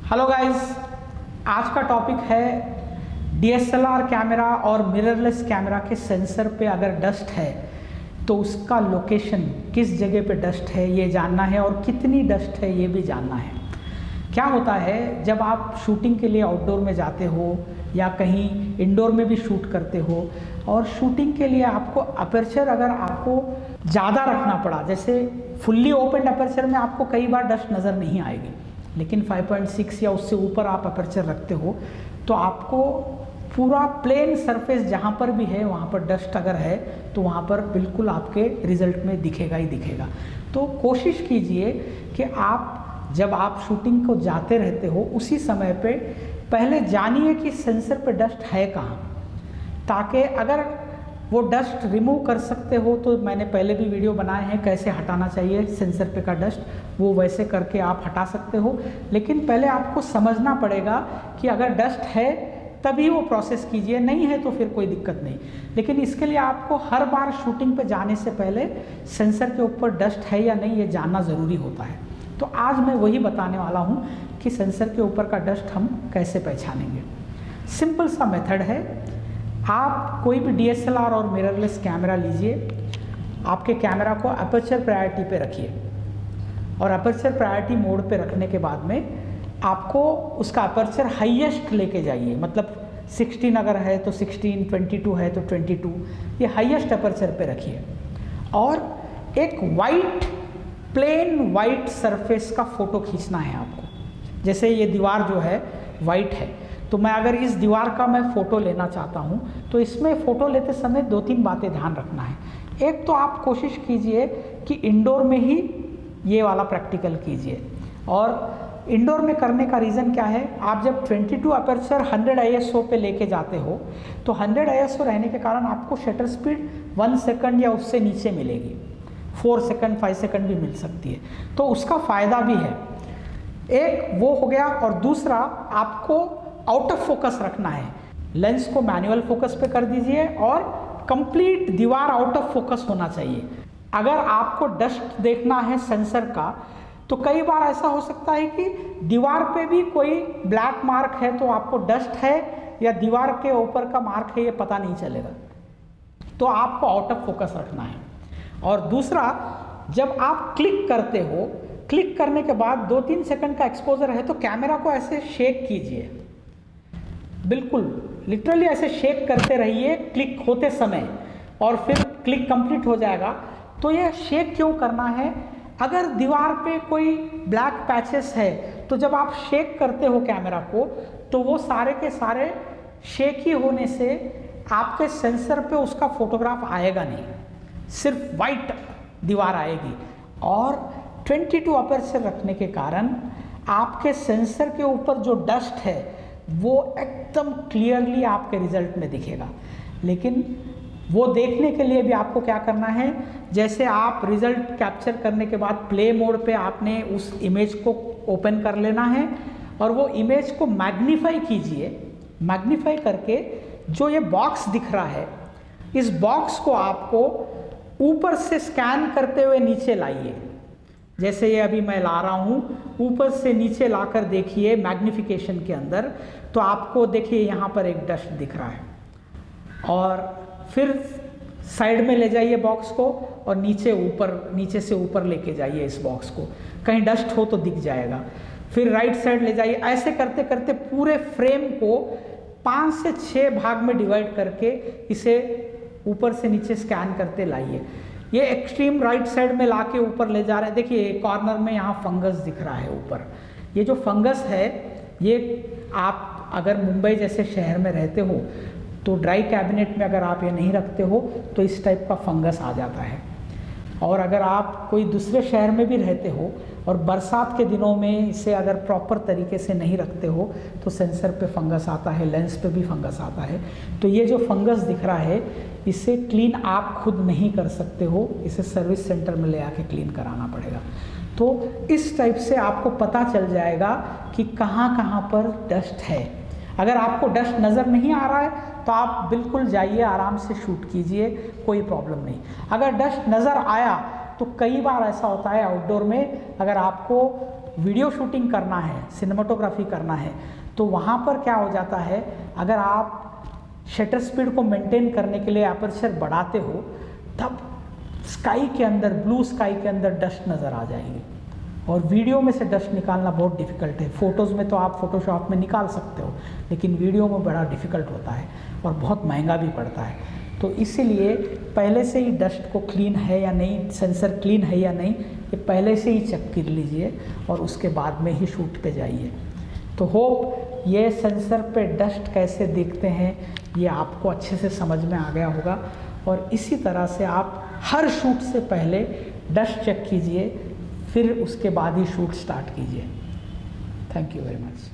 Hello guys, आज का topic है डीएसएलआर कैमरा और मिररलेस कैमरा के सेंसर पे अगर डस्ट है तो उसका लोकेशन किस जगह पे डस्ट है ये जानना है और कितनी डस्ट है ये भी जानना है। क्या होता है, जब आप शूटिंग के लिए आउटडोर में जाते हो या कहीं इंडोर में भी शूट करते हो और शूटिंग के लिए आपको अपर्चर अगर आपको ज़्यादा रखना पड़ा, जैसे फुल्ली ओपन अपर्चर में आपको कई बार डस्ट नज़र नहीं आएगी, लेकिन 5.6 या उससे ऊपर आप अपर्चर रखते हो तो आपको पूरा प्लेन सरफेस जहाँ पर भी है वहाँ पर डस्ट अगर है तो वहाँ पर बिल्कुल आपके रिजल्ट में दिखेगा ही दिखेगा। तो कोशिश कीजिए कि आप जब आप शूटिंग को जाते रहते हो उसी समय पे पहले जानिए कि सेंसर पे डस्ट है कहाँ, ताकि अगर वो डस्ट रिमूव कर सकते हो तो मैंने पहले भी वीडियो बनाए हैं कैसे हटाना चाहिए सेंसर पे का डस्ट, वो वैसे करके आप हटा सकते हो। लेकिन पहले आपको समझना पड़ेगा कि अगर डस्ट है तभी वो प्रोसेस कीजिए, नहीं है तो फिर कोई दिक्कत नहीं। लेकिन इसके लिए आपको हर बार शूटिंग पे जाने से पहले सेंसर के ऊपर डस्ट है या नहीं ये जानना ज़रूरी होता है। तो आज मैं वही बताने वाला हूँ कि सेंसर के ऊपर का डस्ट हम कैसे पहचानेंगे। सिंपल सा मेथड है, आप कोई भी डीएसएलआर और मिररलेस कैमरा लीजिए, आपके कैमरा को अपर्चर प्रायोरिटी पे रखिए और अपर्चर प्रायोरिटी मोड पे रखने के बाद में आपको उसका अपर्चर हाईएस्ट लेके जाइए, मतलब 16 अगर है तो 16, 22 है तो 22, ये हाईएस्ट अपर्चर पे रखिए और एक वाइट प्लेन वाइट सरफेस का फ़ोटो खींचना है आपको। जैसे ये दीवार जो है वाइट है तो मैं अगर इस दीवार का मैं फ़ोटो लेना चाहता हूँ तो इसमें फ़ोटो लेते समय 2-3 बातें ध्यान रखना है। एक तो आप कोशिश कीजिए कि इंडोर में ही ये वाला प्रैक्टिकल कीजिए, और इंडोर में करने का रीज़न क्या है, आप जब 22 अपर्चर 100 ISO पे लेके जाते हो तो 100 ISO रहने के कारण आपको शटर स्पीड 1 सेकंड या उससे नीचे मिलेगी, 4 सेकंड 5 सेकंड भी मिल सकती है, तो उसका फ़ायदा भी है। एक वो हो गया, और दूसरा आपको आउट ऑफ फोकस रखना है, लेंस को मैनुअल फोकस पे कर दीजिए और कंप्लीट दीवार आउट ऑफ फोकस होना चाहिए। अगर आपको डस्ट देखना है सेंसर का तो कई बार ऐसा हो सकता है कि दीवार पे भी कोई ब्लैक मार्क है तो आपको डस्ट है या दीवार के ऊपर का मार्क है ये पता नहीं चलेगा, तो आपको आउट ऑफ फोकस रखना है। और दूसरा, जब आप क्लिक करते हो, क्लिक करने के बाद 2-3 सेकंड का एक्सपोजर है तो कैमरा को ऐसे शेक कीजिए, बिल्कुल लिटरली ऐसे शेक करते रहिए क्लिक होते समय, और फिर क्लिक कंप्लीट हो जाएगा। तो ये शेक क्यों करना है, अगर दीवार पे कोई ब्लैक पैचेस है तो जब आप शेक करते हो कैमरा को तो वो सारे के सारे शेकी होने से आपके सेंसर पे उसका फोटोग्राफ आएगा नहीं, सिर्फ वाइट दीवार आएगी। और 22 अपर्चर रखने के कारण आपके सेंसर के ऊपर जो डस्ट है वो एकदम क्लियरली आपके रिजल्ट में दिखेगा। लेकिन वो देखने के लिए भी आपको क्या करना है, जैसे आप रिजल्ट कैप्चर करने के बाद प्ले मोड पे आपने उस इमेज को ओपन कर लेना है और वो इमेज को मैग्नीफाई कीजिए। मैग्नीफाई करके जो ये बॉक्स दिख रहा है, इस बॉक्स को आपको ऊपर से स्कैन करते हुए नीचे लाइए। जैसे ये अभी मैं ला रहा हूँ, ऊपर से नीचे लाकर देखिए मैग्निफिकेशन के अंदर, तो आपको देखिए यहाँ पर एक डस्ट दिख रहा है, और फिर साइड में ले जाइए बॉक्स को और नीचे से ऊपर लेके जाइए इस बॉक्स को, कहीं डस्ट हो तो दिख जाएगा। फिर राइट साइड ले जाइए, ऐसे करते करते पूरे फ्रेम को 5 से 6 भाग में डिवाइड करके इसे ऊपर से नीचे स्कैन करते लाइए। ये एक्सट्रीम राइट साइड में लाके ऊपर ले जा रहे हैं, देखिए कॉर्नर में यहाँ फंगस दिख रहा है ऊपर। ये जो फंगस है, ये आप अगर मुंबई जैसे शहर में रहते हो तो ड्राई कैबिनेट में अगर आप ये नहीं रखते हो तो इस टाइप का फंगस आ जाता है। और अगर आप कोई दूसरे शहर में भी रहते हो और बरसात के दिनों में इसे अगर प्रॉपर तरीके से नहीं रखते हो तो सेंसर पे फंगस आता है, लेंस पे भी फंगस आता है। तो ये जो फंगस दिख रहा है इसे क्लीन आप खुद नहीं कर सकते हो, इसे सर्विस सेंटर में ले आके क्लीन कराना पड़ेगा। तो इस टाइप से आपको पता चल जाएगा कि कहाँ कहाँ पर डस्ट है। अगर आपको डस्ट नज़र नहीं आ रहा है तो आप बिल्कुल जाइए, आराम से शूट कीजिए, कोई प्रॉब्लम नहीं। अगर डस्ट नज़र आया तो कई बार ऐसा होता है आउटडोर में, अगर आपको वीडियो शूटिंग करना है, सिनेमाटोग्राफी करना है, तो वहाँ पर क्या हो जाता है, अगर आप शटर स्पीड को मेंटेन करने के लिए अपर्चर बढ़ाते हो तब स्काई के अंदर, ब्लू स्काई के अंदर डस्ट नज़र आ जाएगी और वीडियो में से डस्ट निकालना बहुत डिफ़िकल्ट है। फ़ोटोज़ में तो आप फ़ोटोशॉप में निकाल सकते हो, लेकिन वीडियो में बड़ा डिफ़िकल्ट होता है और बहुत महंगा भी पड़ता है। तो इसीलिए पहले से ही डस्ट को क्लीन है या नहीं, सेंसर क्लीन है या नहीं, ये पहले से ही चेक कर लीजिए और उसके बाद में ही शूट पे जाइए। तो होप ये सेंसर पे डस्ट कैसे देखते हैं ये आपको अच्छे से समझ में आ गया होगा और इसी तरह से आप हर शूट से पहले डस्ट चेक कीजिए, फिर उसके बाद ही शूट स्टार्ट कीजिए। Thank you very much.